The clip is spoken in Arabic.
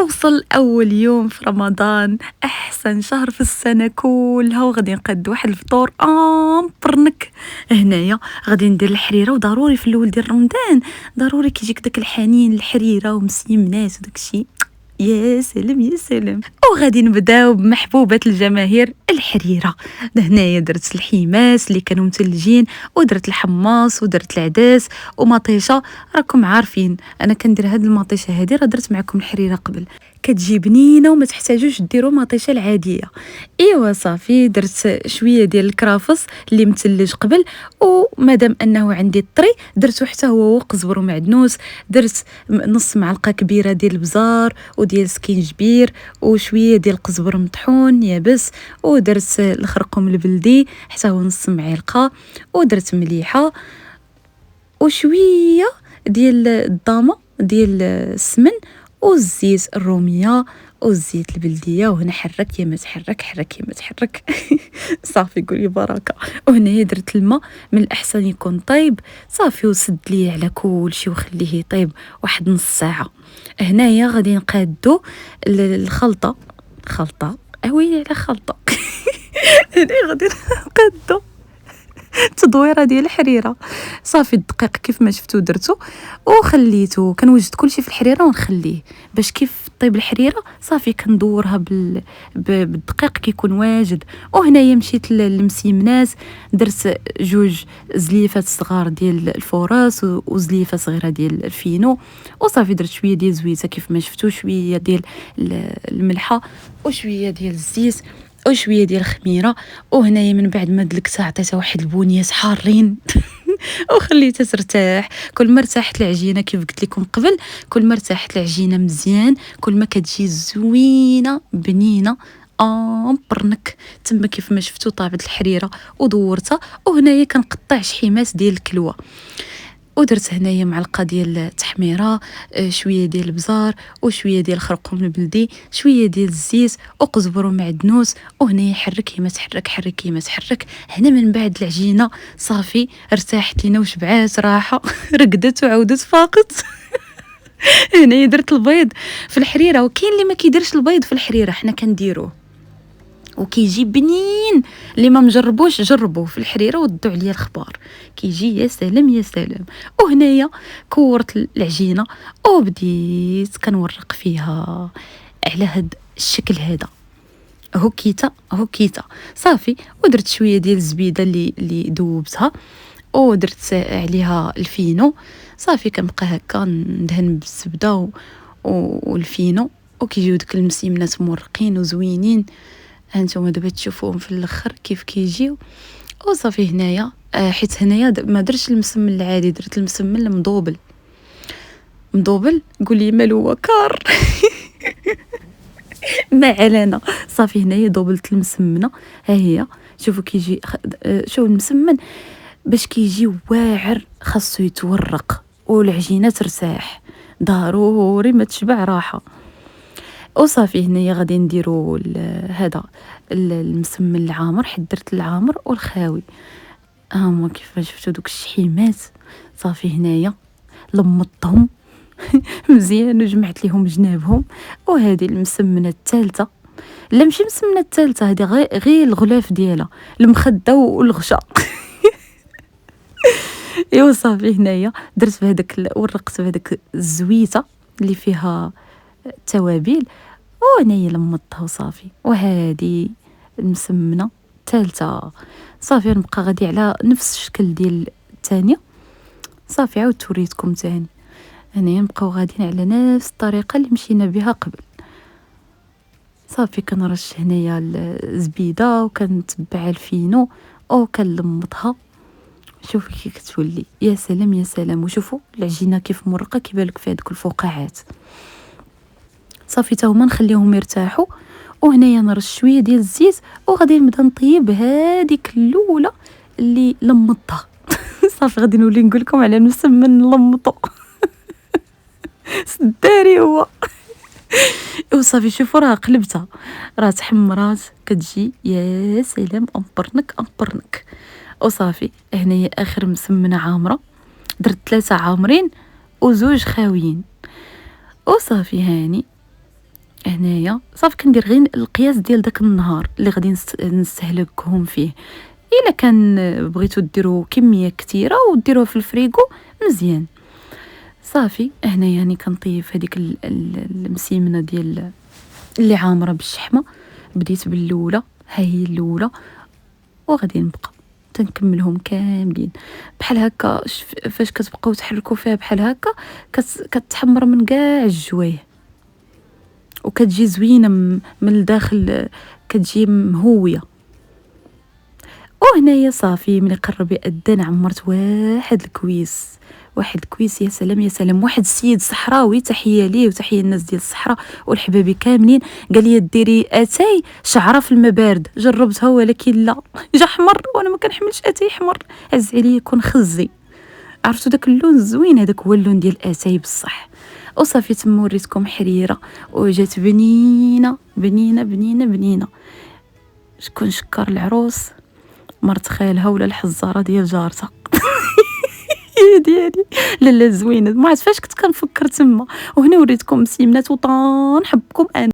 ووصل اول يوم في رمضان، احسن شهر في السنه كلها، وغادي نقاد واحد الفطور برنك. هنايا غادي ندير الحريره، وضروري في الاول ديال رمضان ضروري كيجيك داك الحنين الحريره ومسيم ناس وداك الشيء. يا سلام يا سلام. وغادي نبداو بمحبوبه الجماهير الحريره. هنايا درت الحماس اللي كانوا متلجين، ودرت الحماص، ودرت العدس ومطيشه. راكم عارفين انا كندير هاد المطيشه هادي، راه درت معكم الحريره قبل، كتجي بنينه وما تحتاجوش ديروا مطيشه العاديه. ايوا صافي درت شويه ديال الكرافس اللي متلج قبل، ومادام انه عندي الطري درتو حتى هو وقزبر ومعدنوس. درت نص معلقه كبيره ديال البزار وديال السكينجبير وشويه ديال القزبر مطحون يابس، ودرت الخرقوم البلدي حتى هو نص معلقه، ودرت مليحه وشويه ديال الضامه ديال السمن والزيت الروميه والزيت البلديه. وهنا حرك يا ما تحرك، حرك يا ما تحرك. صافي قولي بركه. وهنا درت الماء، من الاحسن يكون طيب صافي، وسد ليه على كل شيء وخليه يطيب واحد نص ساعه. هنايا غادي نقادو الخلطه، خلطه اويلي على خلطه. هنا غادي نقادو التدويره ديال الحريره. صافي الدقيق كيف ما شفتو درتو وخليته، كنوجد كلشي في الحريره ونخليه باش كيف طيب الحريره. صافي كندورها بالدقيق كيكون واجد. وهنايا مشيت للمسيمنات، درت جوج زليفات صغار ديال الفوراس وزليفه صغيره ديال الفينو. وصافي درت شويه ديال زويته كيف ما شفتو، شويه ديال الملحه وشويه ديال الزيت وشويه ديال الخميره. وهنايا من بعد ما دلكتها عطيتها واحد البنيات حارين. وخليتها ترتاح. كل ما ارتاحت العجينه كيف قلت لكم قبل، كل ما ارتاحت العجينه مزيان كل ما كتجي زوينه بنينه برنك. تما كيف ما شفتوا طابت الحريره ودورتها. وهنايا كنقطع شحيمات ديال الكلوه، ودرت هنايا معلقه ديال التحميره، شويه ديال البزار وشويه ديال الخرقوم البلدي، شويه ديال الزيت وقزبر ومعدنوس. وهنايا حرك ما تحرك، حرك ما تحرك. هنا من بعد العجينه صافي ارتاحت لينا وشبعات راحه. رقدت وعاودت فاقت. هنايا درت البيض في الحريره، وكاين اللي ما كيديرش البيض في الحريره، حنا كنديروه وكيجي بنين. اللي ما مجربوش جربوه في الحريره ودوا عليا الخبار، كيجي يا سلام يا سلام. وهنايا كورت العجينه وبديت كنورق فيها على هاد الشكل هذا، هكيتا هكيتا. صافي ودرت شويه ديال الزبيده اللي ذوبتها، ودرت عليها الفينو. صافي كنبقى هكا ندهن بالزبده والفينو، وكيجيو داك المسيمنات مرقين وزوينين. هانتوما دابا تشوفوهم في الاخر كيف كيجيو. وصافي هنايا حيت هنايا ما درتش المسمن العادي، درت المسمن المضوبل. مضوبل قولي مالو وكار. ما علينا. صافي هنايا دوبلت المسمنه، ها هي شوفوا كيجي شوف المسمن باش كيجي واعر خاصو يتورق والعجينه ترتاح، ضروري ما تشبع راحه. وصافي هنايا غادي نديرو هذا المسمن العامر، حيت درت العامر والخاوي. هما كيف شفتوا دوك الشحيمات. صافي هنايا لمطهم مزيان وجمعت ليهم جنابهم. وهذه المسمنه الثالثه، لا ماشي مسمنه الثالثه، هذه غير الغلاف ديالها، المخده والغشا. ايوا صافي هنايا درت بهذاك ورقت بهذاك الزويته اللي فيها التوابل، وهنايا لمطها وصافي. وهذه المسمنه الثالثه. صافي نبقى غادي على نفس الشكل ديال الثانيه. صافي عاود توريتكم ثاني. هنايا نبقاو غاديين على نفس الطريقه اللي مشينا بها قبل. صافي كنرش هنايا الزبيده وكنتبع الفينو وكنلمطها. شوفي كي كتولي يا سلام يا سلام. وشوفوا العجينه كيف مرقه، كيبان لك فيها دوك الفقاعات. صافي تا هما نخليهم يرتاحوا. وهنايا نرش شويه ديال الزيت وغادي نبدا نطيب هذيك الاولى اللي لمطها. صافي غادي نولي نقول لكم على المسمن نلمطو. الداري هو. وصافي شوفوا راه قلبتها، راه تحمرات كتجي يا سلام امبرنك. وصافي هنايا اخر مسمنه عامره، درت 3 عامرين وزوج خاويين. وصافي هاني هنايا صافي كندير غير القياس ديال داك النهار اللي غادي نستهلكهم فيه. الا كان بغيتو ديروا كميه كثيره وديروها في الفريغو مزيان. صافي هنايا يعني كنطيب هذيك المسيمنه ديال اللي عامره بالشحمه. بديت بالاولى، ها هي الاولى، وغادي نبقى تنكملهم كاملين بحال هكا. فاش كتبقاو تحركوا فيها بحال هكا كتحمر من كاع الجوايه وكتجي زوينه من الداخل، كتجي مهويه. وهنايا صافي ملي قرب يأذن عمرت واحد الكويس. يا سلام يا سلام، واحد السيد صحراوي، تحيه ليه وتحيه الناس ديال الصحراء والحبابي كاملين، قال لي ديري اتاي شعره في الماء بارد. جربتها ولكن لا، جا حمر وانا ما كنحملش اتاي حمر، عز عليا يكون خزي. عرفتوا داك اللون الزوين، هذاك هو اللون ديال اتاي بصح. وصافي تما وريتكم حريره وجات بنينه بنينه بنينه بنينه. شكون شكر العروس؟ مرت خالها ولا الحزاره ديال جارتها. هي ديالي. لا زوينه، ما عرفت فاش كنت كنفكر تما. وهنا وريتكم مسيمنات وطان حبكم انا.